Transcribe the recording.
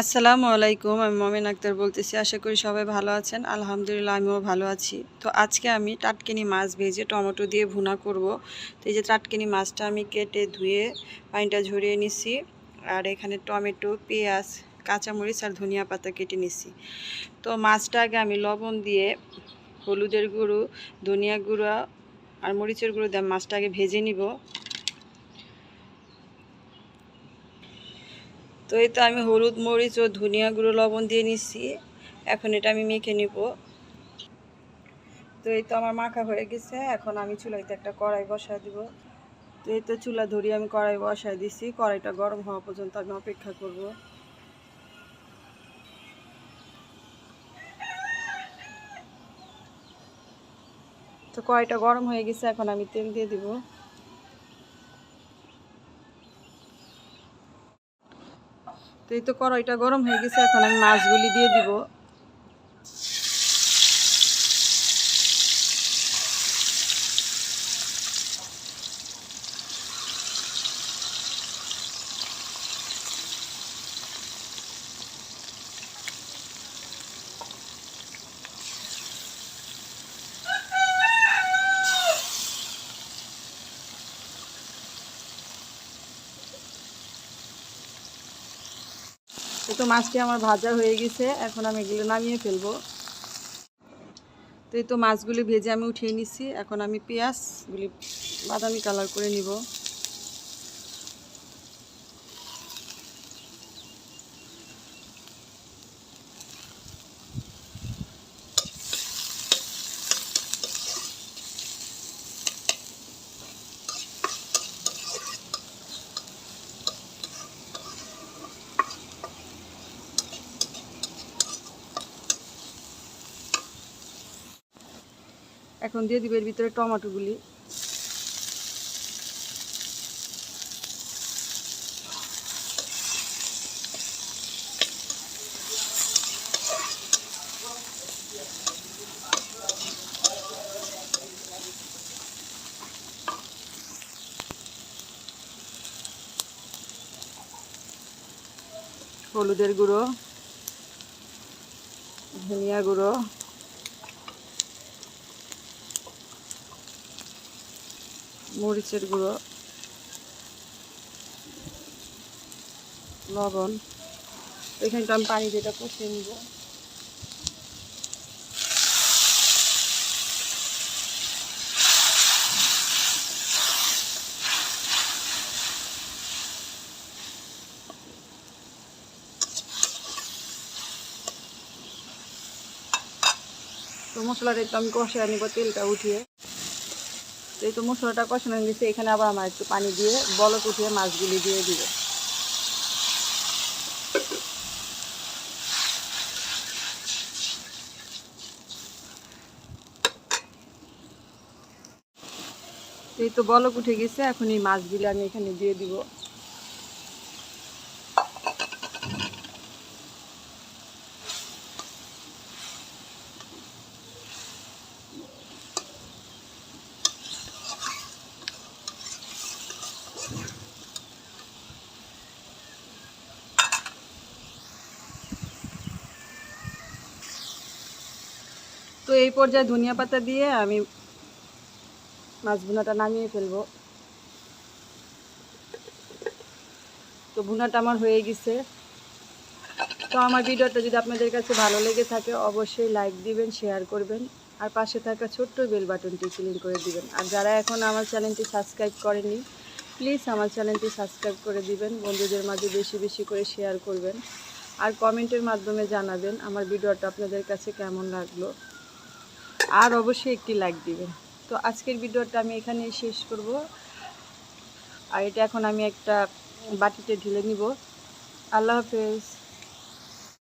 আসসালামু আলাইকুম। আমি মমিন আক্তার বলতেছি। আশা করি সবাই ভালো আছেন। আলহামদুলিল্লাহ আমিও ভালো আছি। তো আজকে আমি টাটকিনি মাছ ভেজে টমেটো দিয়ে ভুনা করব। তো এই যে টাটকিনি মাছটা আমি কেটে ধুয়ে পানিটা ঝরিয়ে নিছি। আর এখানে টমেটো, পেঁয়াজ, কাঁচামরিচ আর ধনিয়া পাতা কেটে নিছি। তো মাছটা আগে আমি লবণ দিয়ে, হলুদের গুঁড়ো, ধনিয়া গুঁড়ো আর মরিচের গুঁড়ো দিয়ে মাছটা আগে ভেজে নিব। তো এই তো আমি হলুদ, মরিচ ও ধনিয়া গুঁড়ো, লবণ দিয়ে নিচ্ছি। এখন এটা আমি মেখে নিব। তো এই তো আমার মাখা হয়ে গেছে। এখন আমি চুলাইতে একটা কড়াই বসায় দিব। তো এই তো চুলা ধরিয়ে আমি কড়াই বসায় দিছি। কড়াইটা গরম হওয়া পর্যন্ত আমি অপেক্ষা করব। তো কড়াইটা গরম হয়ে গেছে, এখন আমি তেল দিয়ে দিব। তো এই তো কড়াইটা গরম হয়ে গেছে, এখন আমি মাছগুলি দিয়ে দিব। এই তো মাছটি আমার ভাজা হয়ে গেছে, এখন আমি এগুলো নামিয়ে ফেলবো। তো এই তো মাছগুলি ভেজে আমি উঠিয়ে নিছি। এখন আমি পেঁয়াজগুলি বাদামি কালার করে নিব। এখন দিয়ে দিব এর ভিতরে টমেটোগুলি। হলুদের গুঁড়ো, ধনিয়া গুঁড়ো, মরিচের গুঁড়ো, লবণ। এখানে তো আমি পানি দিয়ে কষিয়ে নিব। তো মশলাটা একটু আমি কষিয়ে নিব তেলটা উঠিয়ে। তো এই তো মশলাটা কষানো গেছে, এখানে আবার আমার একটু পানি দিয়ে বলক উঠিয়ে মাছগুলি দিয়ে দিব। তো এই তো বলক উঠে গেছে, এখন এই মাছগুলি আমি এখানে দিয়ে দিব। তো এই পর্যায়ে ধনিয়া পাতা দিয়ে আমি মাছ ভুনাটা নামিয়ে ফেলবো। তো ভুনাটা আমার হয়ে গেছে। তো আমার ভিডিওটা যদি আপনাদের কাছে ভালো লেগে থাকে অবশ্যই লাইক দিবেন, শেয়ার করবেন আর পাশে থাকা ছোট্ট বেল বাটনটি ক্লিক করে দিবেন। আর যারা এখন আমার চ্যানেলটি সাবস্ক্রাইব করেনি প্লিজ আমার চ্যানেলটি সাবস্ক্রাইব করে দিবেন। বন্ধুদের মাঝে বেশি বেশি করে শেয়ার করবেন আর কমেন্টের মাধ্যমে জানাবেন আমার ভিডিওটা আপনাদের কাছে কেমন লাগলো। আর অবশ্যই একটি লাইক দিবেন। তো আজকের ভিডিওটা আমি এখানেই শেষ করব। আর এটা এখন আমি একটা বাটিতে ঢেলে নিব। আল্লাহ হাফেজ।